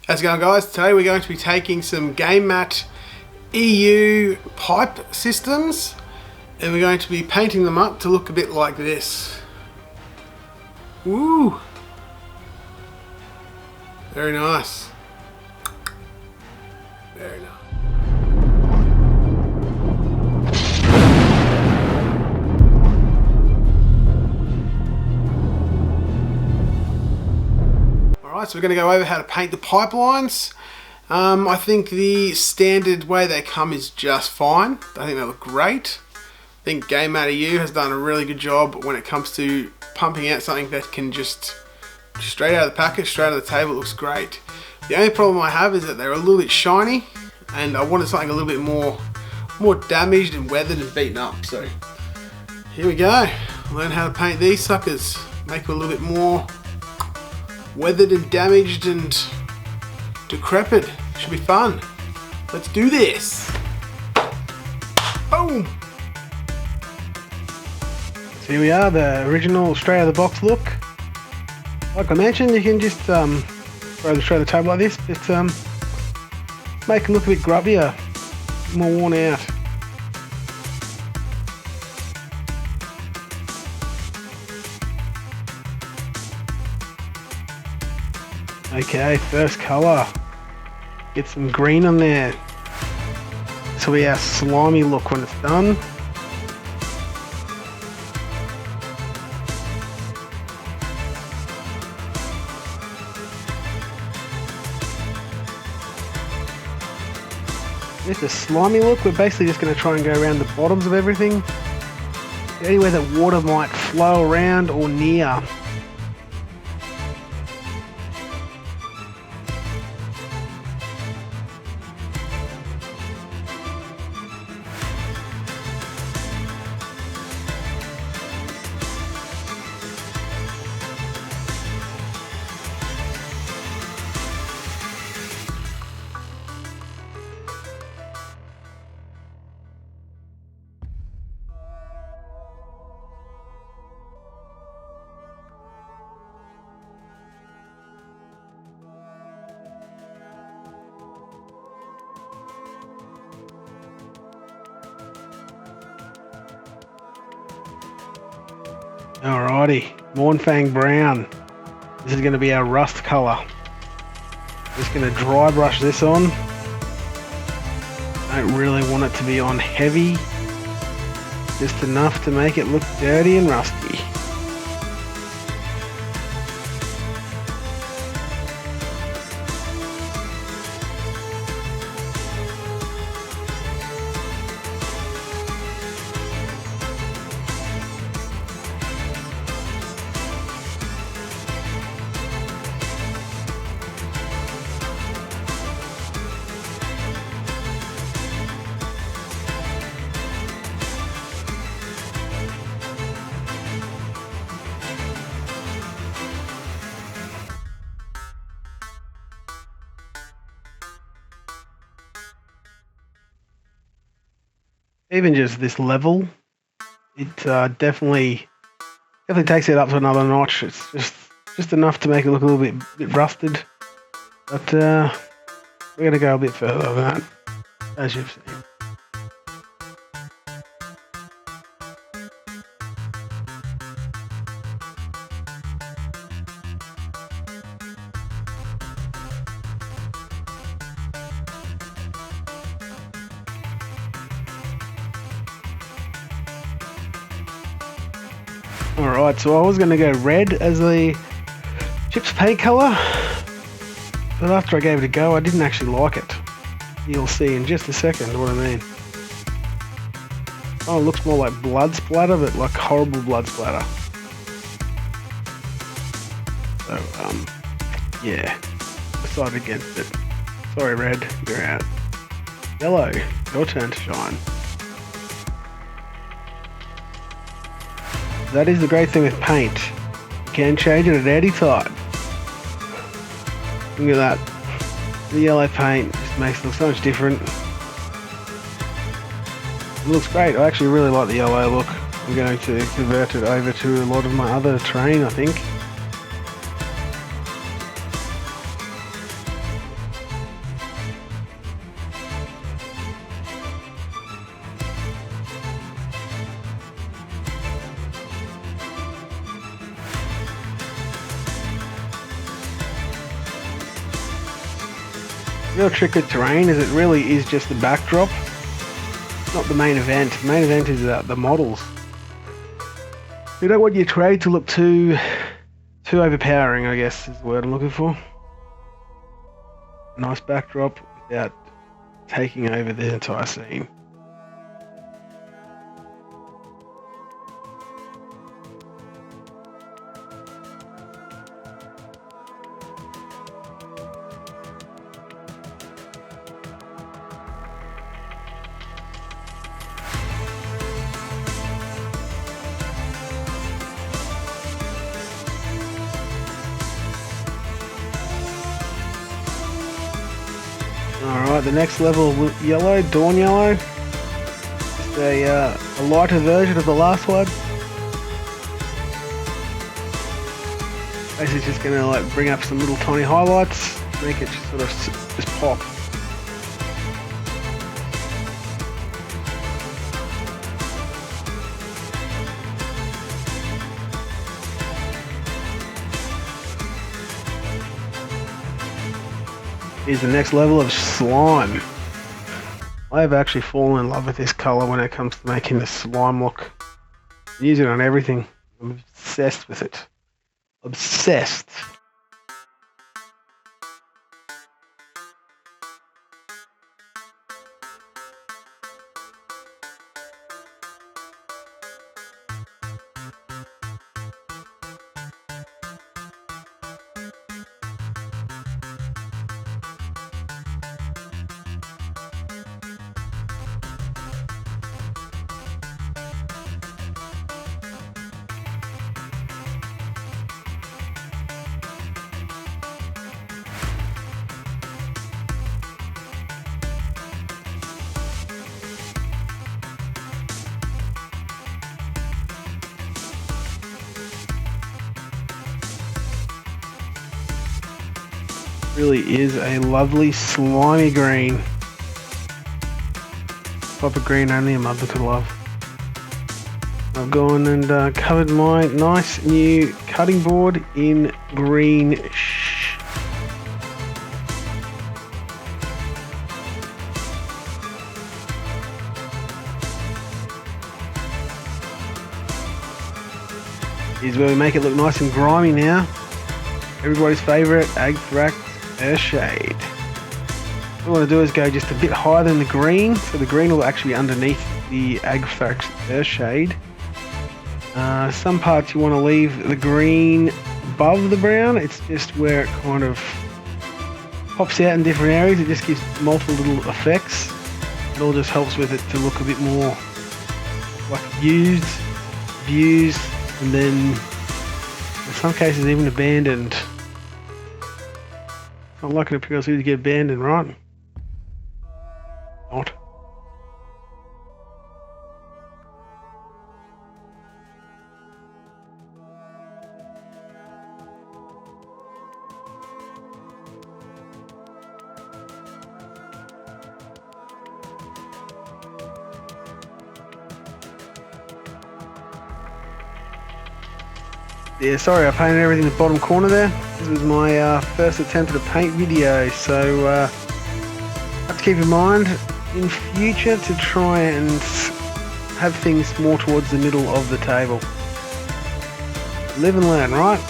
How's it going, guys? Today we're going to be taking some Gamemat.eu pipe systems and we're going to be painting them up to look a bit like this. Woo! Very nice. Very nice. Alright, so we're going to go over how to paint the pipelines. I think the standard way they come is just fine. I think they look great. I think Gamemat.eu has done a really good job when it comes to pumping out something that can just straight out of the packet, straight out of the table. It looks great. The only problem I have is that they're a little bit shiny and I wanted something a little bit more damaged and weathered and beaten up. So here we go. Learn how to paint these suckers. Make them a little bit more weathered and damaged and decrepit. Should be fun. Let's do this. Boom. So here we are, the original straight out of the box look. Like I mentioned, you can just throw them straight on the table like this, but make them look a bit grubbier, more worn out. Okay, first colour. Get some green on there. This will be our slimy look when it's done. This is a slimy look. We're basically just going to try and go around the bottoms of everything. Anywhere that water might flow around or near. Alrighty, Mornfang Brown. This is going to be our rust colour. Just going to dry brush this on. Don't really want it to be on heavy. Just enough to make it look dirty and rusty. Even just this level, it definitely takes it up to another notch. It's just enough to make it look a little bit rusted, but we're going to go a bit further than that, as you've seen. Alright, so I was going to go red as the chips paint colour, but after I gave it a go I didn't actually like it. You'll see in just a second what I mean. Oh, it looks more like blood splatter, but like horrible blood splatter. So, yeah, decided against it. Sorry red, you're out. Yellow, your turn to shine. That is the great thing with paint. You can change it at any time. Look at that. The yellow paint just makes it look so much different. It looks great. I actually really like the yellow look. I'm going to convert it over to a lot of my other terrain, I think. real trick with terrain is it really is just the backdrop, not the main event. The main event is the models. You don't want your terrain to look too overpowering, I guess is the word I'm looking for. Nice backdrop without taking over the entire scene. Alright, the next level of yellow, Dawn Yellow. Just a lighter version of the last one. Basically just going to like bring up some little tiny highlights, make it just sort of just pop. Here's the next level of slime. I have actually fallen in love with this colour when it comes to making the slime look. I use it on everything. I'm obsessed with it. Obsessed. Really is a lovely slimy green. Type of green only a mother could love. I've gone and covered my nice new cutting board in green. Here's where we make it look nice and grimy now. Everybody's favourite, Agthrax Earthshade. What I want to do is go just a bit higher than the green, so the green will actually be underneath the Agthrax Earthshade. Some parts you want to leave the green above the brown. It's just where it kind of pops out in different areas. It just gives multiple little effects. It all just helps with it to look a bit more like used, and then in some cases even abandoned. Not liking it because you get abandoned, right? Not. Yeah, sorry I painted everything in the bottom corner there. This was my first attempt at a paint video, so have to keep in mind in future to try and have things more towards the middle of the table. Live and learn, right?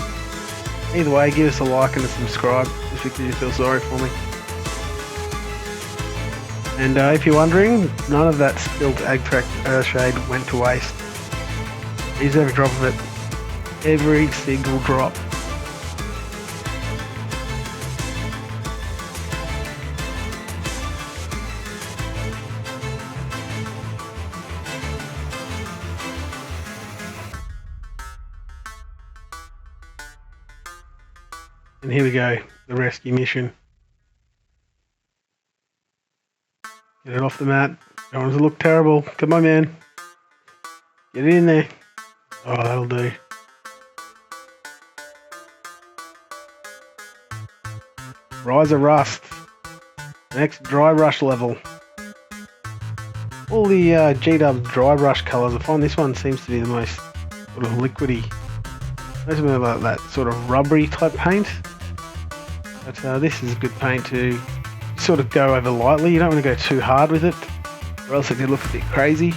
Either way, give us a like and a subscribe just because you feel sorry for me. And if you're wondering, none of that spilt Agthrax Earthshade went to waste. Use every drop of it. Every single drop. And here we go, the rescue mission. Get it off the mat. Don't want it to look terrible. Come on, man. Get it in there. Oh, that'll do. Rise of Rust. Next, dry brush level. All the G-Dub dry brush colours, I find this one seems to be the most sort of liquidy. Most of them are like that sort of rubbery type paint. But this is a good paint to sort of go over lightly. You don't want to go too hard with it, or else it could look a bit crazy.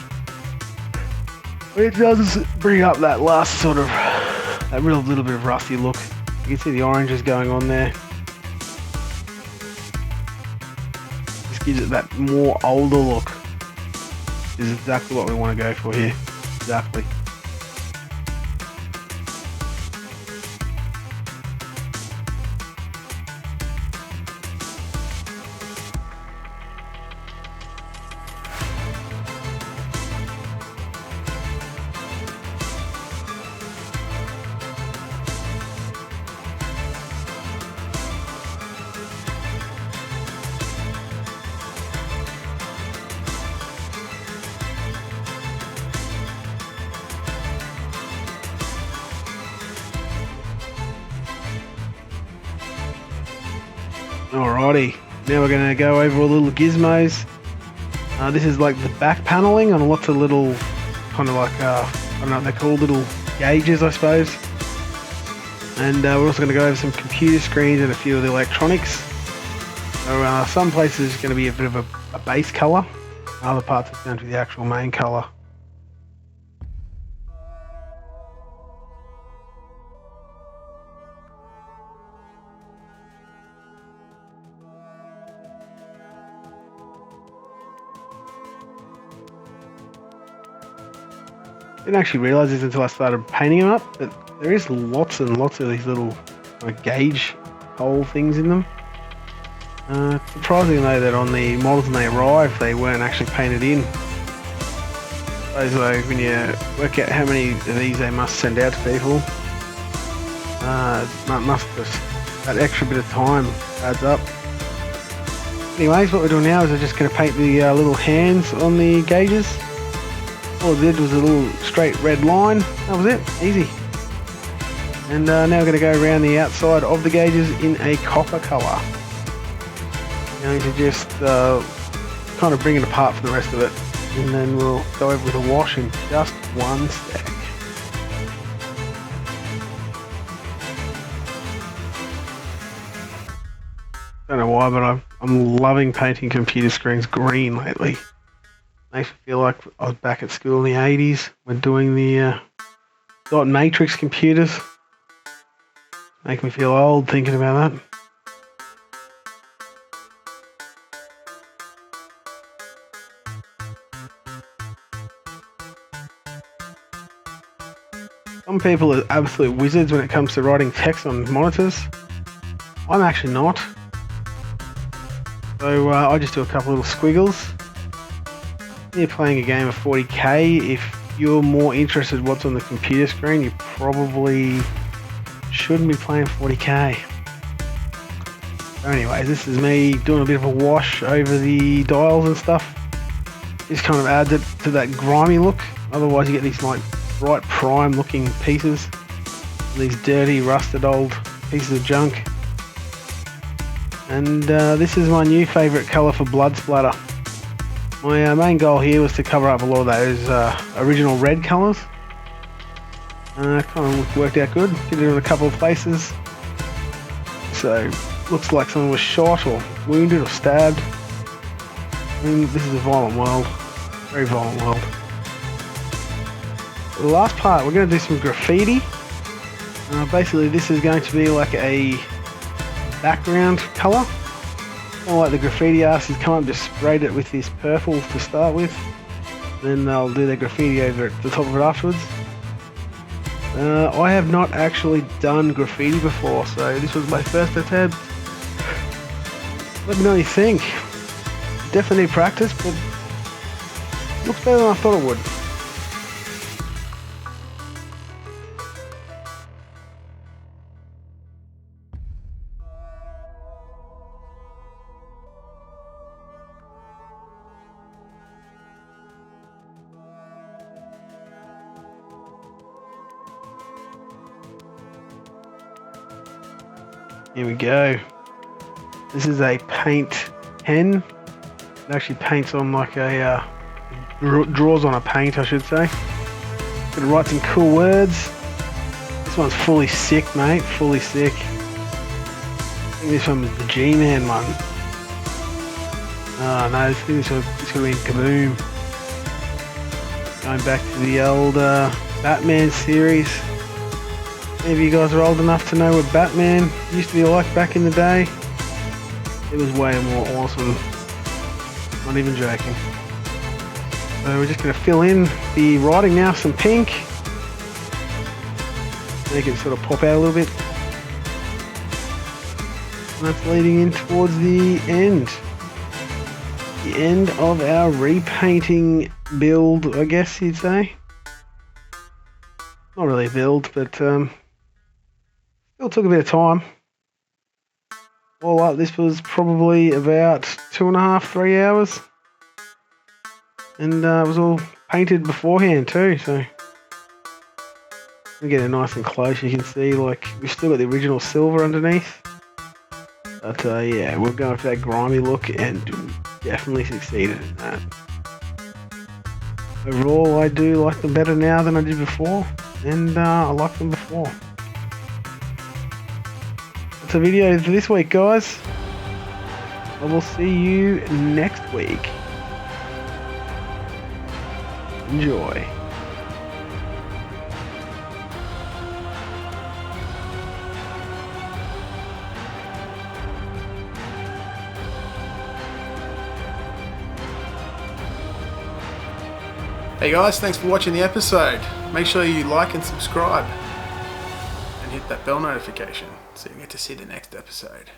But it does bring up that last sort of, that real little bit of rusty look. You can see the oranges going on there. This gives it that more older look. This is exactly what we want to go for here. Exactly. Alrighty, now we're going to go over all the little gizmos. This is like the back paneling on lots of little, kind of like, I don't know what they're called, little gauges I suppose. And we're also going to go over some computer screens and a few of the electronics. So some places it's going to be a bit of a base colour, other parts it's going to be the actual main colour. Didn't actually realise this until I started painting them up, but there is lots and lots of these little gauge hole things in them. Surprising though that on the models when they arrived they weren't actually painted in. I suppose like when you work out how many of these they must send out to people, must just, that extra bit of time adds up. Anyways, what we're doing now is we're just going to paint the little hands on the gauges. All I did was a little straight red line, that was it, easy. And now we're going to go around the outside of the gauges in a copper colour. Going to just kind of bring it apart from the rest of it, and then we'll go over with a wash in just one stack. Don't know why, but I'm loving painting computer screens green lately. Makes me feel like I was back at school in the 80s when doing the dot matrix computers. Make me feel old thinking about that. Some people are absolute wizards when it comes to writing text on monitors. I'm actually not. So I just do a couple little squiggles. You're playing a game of 40k, if you're more interested in what's on the computer screen, you probably shouldn't be playing 40k. So anyways, this is me doing a bit of a wash over the dials and stuff. This kind of adds it to that grimy look, otherwise you get these like bright prime looking pieces, these dirty rusted old pieces of junk. And this is my new favourite colour for blood splatter. My main goal here was to cover up a lot of those original red colours. Kind of worked out good. Did it in a couple of places. So, looks like someone was shot or wounded or stabbed. I mean, this is a violent world. Very violent world. For the last part, we're going to do some graffiti. Basically, this is going to be like a background colour. Kind of like the graffiti artists come up, just sprayed it with this purple to start with. Then they'll do their graffiti over at the top of it afterwards. I have not actually done graffiti before, so this was my first attempt. Let me know what you think. Definitely need practice, but looks better than I thought it would. Here we go. This is a paint pen. It actually paints on like a, draws on a paint I should say. Gonna write some cool words. This one's fully sick, mate, fully sick. I think this one was the G-Man one. Oh no, this thing is going to be in Kaboom. Going back to the old Batman series. Maybe you guys are old enough to know what Batman used to be like back in the day. It was way more awesome. Not even joking. So we're just going to fill in the writing now, some pink. Make it sort of pop out a little bit. And that's leading in towards the end. The end of our repainting build, I guess you'd say. Not really a build, but still took a bit of time. All up, this was probably about 2.5, 3 hours. And it was all painted beforehand too, so we get it nice and close. You can see, like, we've still got the original silver underneath. But yeah, we're going for that grimy look and definitely succeeded in that. Overall, I do like them better now than I did before, and I liked them before. That's a video for this week, guys. I will see you next week. Enjoy. Hey guys, thanks for watching the episode. Make sure you like and subscribe and hit that bell notification so you get to see the next episode.